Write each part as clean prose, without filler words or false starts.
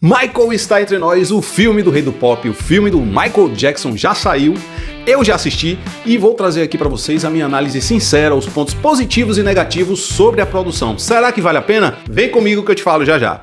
Michael está entre nós, o filme do Rei do Pop, o filme do Michael Jackson já saiu, eu já assisti e vou trazer aqui para vocês a minha análise sincera, os pontos positivos e negativos sobre a produção. Será que vale a pena? Vem comigo que eu te falo já já.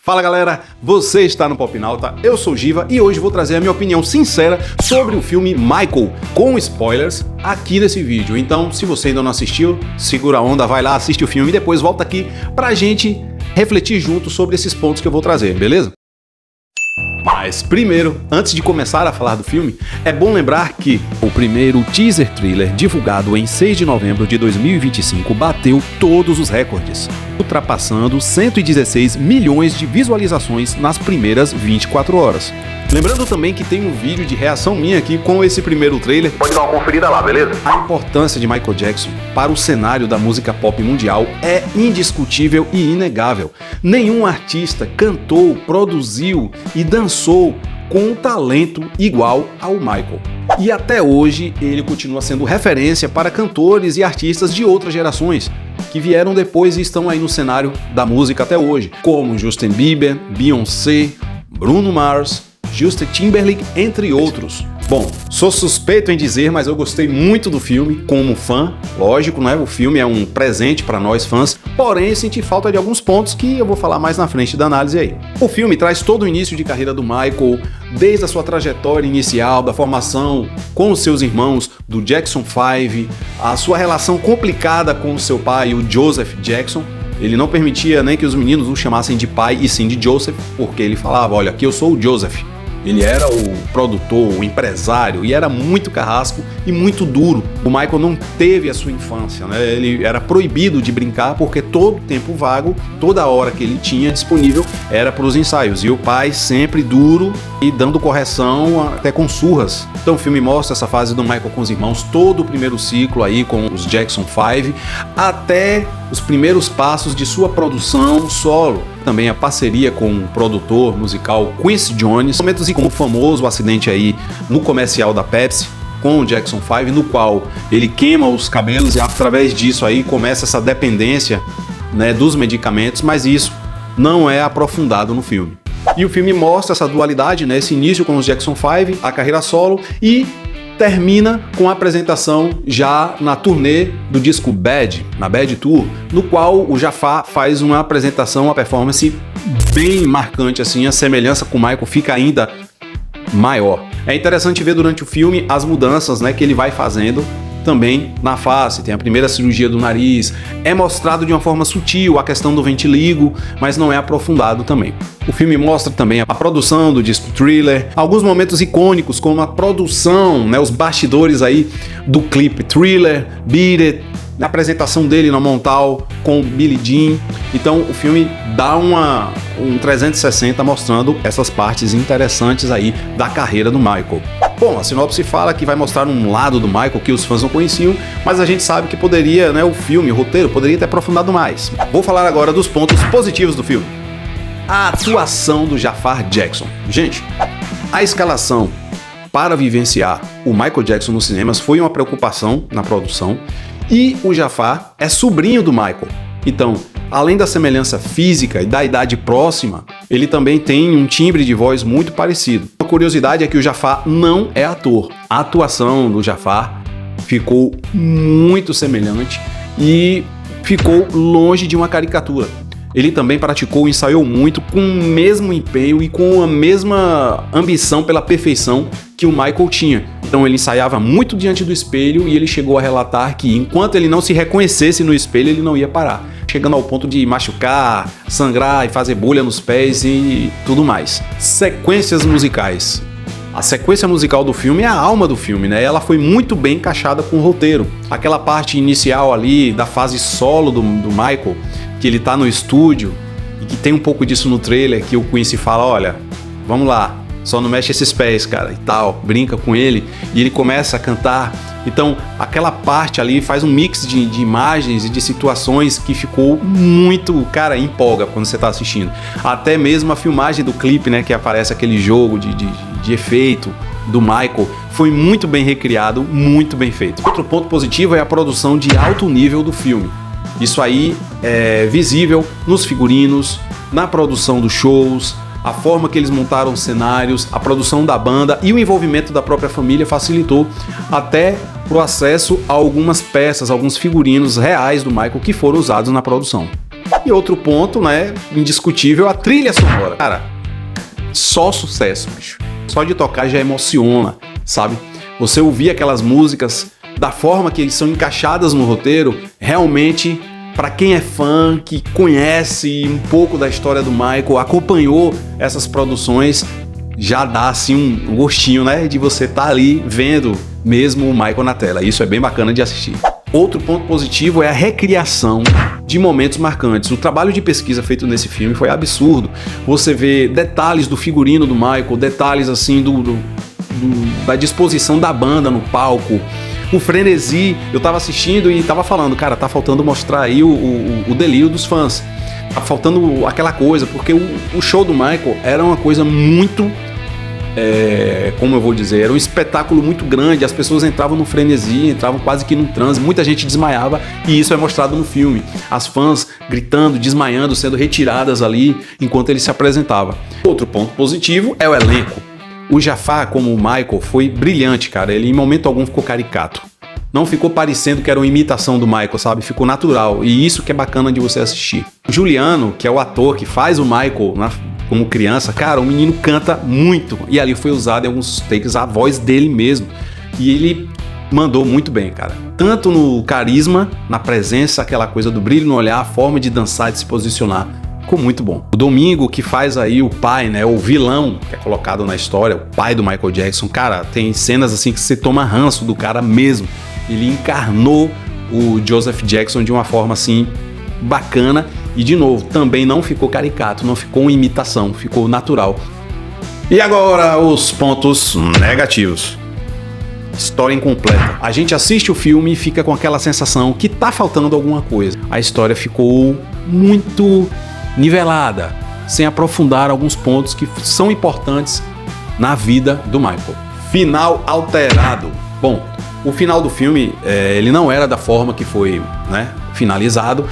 Fala galera, você está no Popnauta, eu sou Giva e hoje vou trazer a minha opinião sincera sobre o filme Michael, com spoilers, aqui nesse vídeo. Então, se você ainda não assistiu, segura a onda, vai lá, assiste o filme e depois volta aqui pra gente refletir junto sobre esses pontos que eu vou trazer, beleza? Mas primeiro, antes de começar a falar do filme, é bom lembrar que o primeiro teaser trailer divulgado em 6 de novembro de 2025 bateu todos os recordes, ultrapassando 116 milhões de visualizações nas primeiras 24 horas. Lembrando também que tem um vídeo de reação minha aqui com esse primeiro trailer. Pode dar uma conferida lá, beleza? A importância de Michael Jackson para o cenário da música pop mundial é indiscutível e inegável. Nenhum artista cantou, produziu e dançou com um talento igual ao Michael. E até hoje ele continua sendo referência para cantores e artistas de outras gerações que vieram depois e estão aí no cenário da música até hoje, como Justin Bieber, Beyoncé, Bruno Mars, Justin Timberlake, entre outros. Bom, sou suspeito em dizer, mas eu gostei muito do filme como fã. Lógico, né? O filme é um presente para nós fãs, porém senti falta de alguns pontos que eu vou falar mais na frente da análise aí. O filme traz todo o início de carreira do Michael, desde a sua trajetória inicial, da formação com os seus irmãos, do Jackson 5, a sua relação complicada com o seu pai, o Joseph Jackson. Ele não permitia nem que os meninos o chamassem de pai e sim de Joseph, porque ele falava, olha, aqui eu sou o Joseph. Ele era o produtor, o empresário e era muito carrasco e muito duro. O Michael não teve a sua infância, né? Ele era proibido de brincar porque todo tempo vago, toda hora que ele tinha disponível era para os ensaios. E o pai sempre duro e dando correção até com surras. Então o filme mostra essa fase do Michael com os irmãos, todo o primeiro ciclo aí com os Jackson 5, até os primeiros passos de sua produção solo. Também a parceria com o produtor musical Quincy Jones, momentos como o famoso acidente aí no comercial da Pepsi com o Jackson 5, no qual ele queima os cabelos e através disso aí começa essa dependência, né, dos medicamentos, mas isso não é aprofundado no filme. E o filme mostra essa dualidade, né, esse início com os Jackson 5, a carreira solo e termina com a apresentação já na turnê do disco Bad, na Bad Tour, no qual o Jafar faz uma apresentação, uma performance bem marcante, assim, a semelhança com o Michael fica ainda maior. É interessante ver durante o filme as mudanças, né, que ele vai fazendo também na face. Tem a primeira cirurgia do nariz, é mostrado de uma forma sutil a questão do vitiligo, mas não é aprofundado também. O filme mostra também a produção do disco Thriller, alguns momentos icônicos como a produção, né, os bastidores aí do clipe Thriller, Beat It, a apresentação dele na Montal com Billie Jean. Então o filme dá um 360 mostrando essas partes interessantes aí da carreira do Michael. Bom, a sinopse fala que vai mostrar um lado do Michael que os fãs não conheciam, mas a gente sabe que poderia, né, o filme, o roteiro, poderia ter aprofundado mais. Vou falar agora dos pontos positivos do filme. A atuação do Jafar Jackson. Gente, a escalação para vivenciar o Michael Jackson nos cinemas foi uma preocupação na produção e o Jafar é sobrinho do Michael. Então, além da semelhança física e da idade próxima, ele também tem um timbre de voz muito parecido. A curiosidade é que o Jafar não é ator. A atuação do Jafar ficou muito semelhante e ficou longe de uma caricatura. Ele também praticou e ensaiou muito com o mesmo empenho e com a mesma ambição pela perfeição que o Michael tinha. Então ele ensaiava muito diante do espelho e ele chegou a relatar que enquanto ele não se reconhecesse no espelho, ele não ia parar, chegando ao ponto de machucar, sangrar e fazer bolha nos pés e tudo mais. Sequências musicais. A sequência musical do filme é a alma do filme, né? Ela foi muito bem encaixada com o roteiro. Aquela parte inicial ali da fase solo do Michael, que ele tá no estúdio e que tem um pouco disso no trailer, que o Quincy fala, olha, vamos lá, só não mexe esses pés, cara, e tal, brinca com ele, e ele começa a cantar. Então, aquela parte ali faz um mix de imagens e de situações que ficou muito, cara, empolga quando você tá assistindo. Até mesmo a filmagem do clipe, né, que aparece aquele jogo de efeito do Michael foi muito bem recriado, muito bem feito. Outro ponto positivo é a produção de alto nível do filme. Isso aí é visível nos figurinos, na produção dos shows, a forma que eles montaram os cenários, a produção da banda e o envolvimento da própria família facilitou até o acesso a algumas peças, alguns figurinos reais do Michael que foram usados na produção. E outro ponto, né, indiscutível, a trilha sonora. Cara, só sucesso, bicho. Só de tocar já emociona, sabe? Você ouvir aquelas músicas da forma que eles são encaixadas no roteiro, realmente, para quem é fã, que conhece um pouco da história do Michael, acompanhou essas produções, já dá assim um gostinho, né, de você estar ali vendo mesmo o Michael na tela. Isso é bem bacana de assistir. Outro ponto positivo é a recriação de momentos marcantes. O trabalho de pesquisa feito nesse filme foi absurdo. Você vê detalhes do figurino do Michael, detalhes assim da disposição da banda no palco, o frenesi. Eu tava assistindo e tava falando, cara, tá faltando mostrar aí o delírio dos fãs. Tá faltando aquela coisa, porque o show do Michael era uma coisa muito... como eu vou dizer, era um espetáculo muito grande, as pessoas entravam no frenesi, entravam quase que num transe, muita gente desmaiava e isso é mostrado no filme, as fãs gritando, desmaiando, sendo retiradas ali enquanto ele se apresentava. Outro ponto positivo é o elenco. O Jafar como o Michael foi brilhante, cara, ele em momento algum ficou caricato. Não ficou parecendo que era uma imitação do Michael, sabe? Ficou natural e isso que é bacana de você assistir. O Juliano, que é o ator que faz o Michael como criança, cara, o menino canta muito. E ali foi usado em alguns takes a voz dele mesmo. E ele mandou muito bem, cara. Tanto no carisma, na presença, aquela coisa do brilho no olhar, a forma de dançar, de se posicionar. Ficou muito bom. O Domingo, que faz aí o pai, né, o vilão que é colocado na história, o pai do Michael Jackson, cara, tem cenas assim que você toma ranço do cara mesmo. Ele encarnou o Joseph Jackson de uma forma assim bacana e, de novo, também não ficou caricato, não ficou uma imitação, ficou natural. E agora os pontos negativos. História incompleta. A gente assiste o filme e fica com aquela sensação que tá faltando alguma coisa. A história ficou muito nivelada, sem aprofundar alguns pontos que são importantes na vida do Michael. Final alterado. Bom, o final do filme, ele não era da forma que foi, né, finalizado.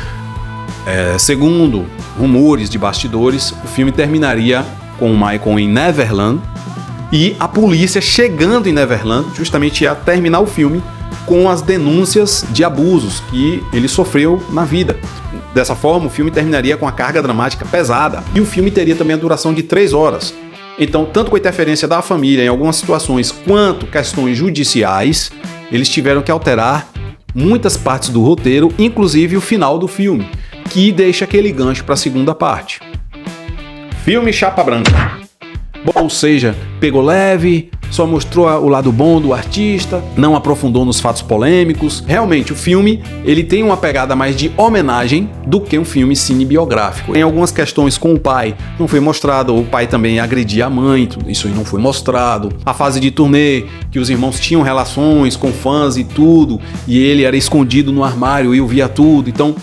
Segundo rumores de bastidores, o filme terminaria com o Michael em Neverland e a polícia chegando em Neverland justamente a terminar o filme com as denúncias de abusos que ele sofreu na vida. Dessa forma, o filme terminaria com a carga dramática pesada e o filme teria também a duração de 3 horas. Então, tanto com a interferência da família em algumas situações, quanto questões judiciais, eles tiveram que alterar muitas partes do roteiro, inclusive o final do filme, que deixa aquele gancho para a segunda parte. Filme chapa branca. Bom, ou seja, pegou leve, só mostrou o lado bom do artista, não aprofundou nos fatos polêmicos. Realmente, o filme ele tem uma pegada mais de homenagem do que um filme cinebiográfico. Em algumas questões com o pai, não foi mostrado, o pai também agredia a mãe, isso não foi mostrado. A fase de turnê, que os irmãos tinham relações com fãs e tudo, e ele era escondido no armário e ouvia tudo, então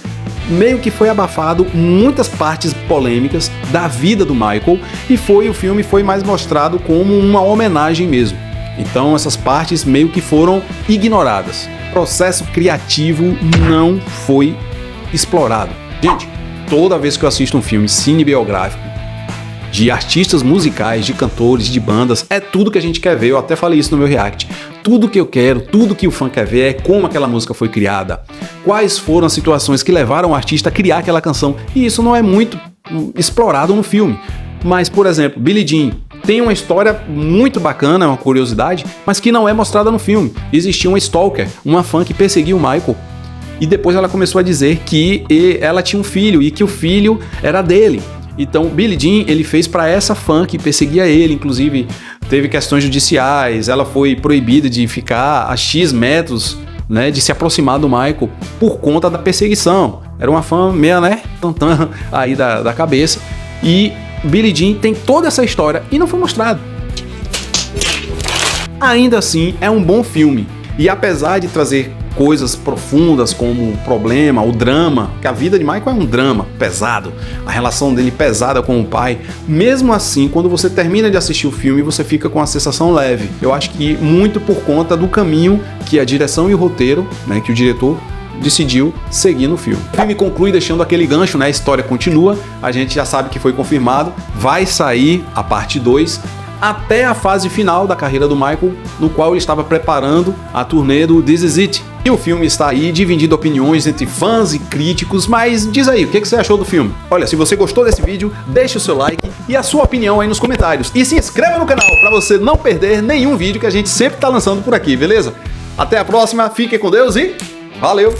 meio que foi abafado muitas partes polêmicas da vida do Michael e o filme foi mais mostrado como uma homenagem mesmo. Então essas partes meio que foram ignoradas. O processo criativo não foi explorado. Gente, toda vez que eu assisto um filme cinebiográfico de artistas musicais, de cantores, de bandas, é tudo que a gente quer ver. Eu até falei isso no meu react. Tudo que eu quero, tudo que o fã quer ver é como aquela música foi criada, quais foram as situações que levaram o artista a criar aquela canção. E isso não é muito explorado no filme. Mas, por exemplo, Billie Jean tem uma história muito bacana, uma curiosidade, mas que não é mostrada no filme. Existia uma stalker, uma fã que perseguia o Michael. E depois ela começou a dizer que ela tinha um filho e que o filho era dele. Então, Billie Jean, ele fez para essa fã que perseguia ele, inclusive teve questões judiciais, ela foi proibida de ficar a X metros, né, de se aproximar do Michael por conta da perseguição. Era uma fã meia, né, tantã aí da cabeça. E Billie Jean tem toda essa história e não foi mostrado. Ainda assim, é um bom filme. E apesar de trazer coisas profundas como o problema, o drama, que a vida de Michael é um drama pesado, a relação dele pesada com o pai. Mesmo assim, quando você termina de assistir o filme, você fica com a sensação leve. Eu acho que muito por conta do caminho que a direção e o roteiro, né, que o diretor decidiu seguir no filme. O filme conclui deixando aquele gancho, né? A história continua, a gente já sabe que foi confirmado, vai sair a parte 2 até a fase final da carreira do Michael, no qual ele estava preparando a turnê do This Is It. E o filme está aí dividindo opiniões entre fãs e críticos, mas diz aí, o que você achou do filme? Olha, se você gostou desse vídeo, deixe o seu like e a sua opinião aí nos comentários. E se inscreva no canal para você não perder nenhum vídeo que a gente sempre está lançando por aqui, beleza? Até a próxima, fiquem com Deus e valeu!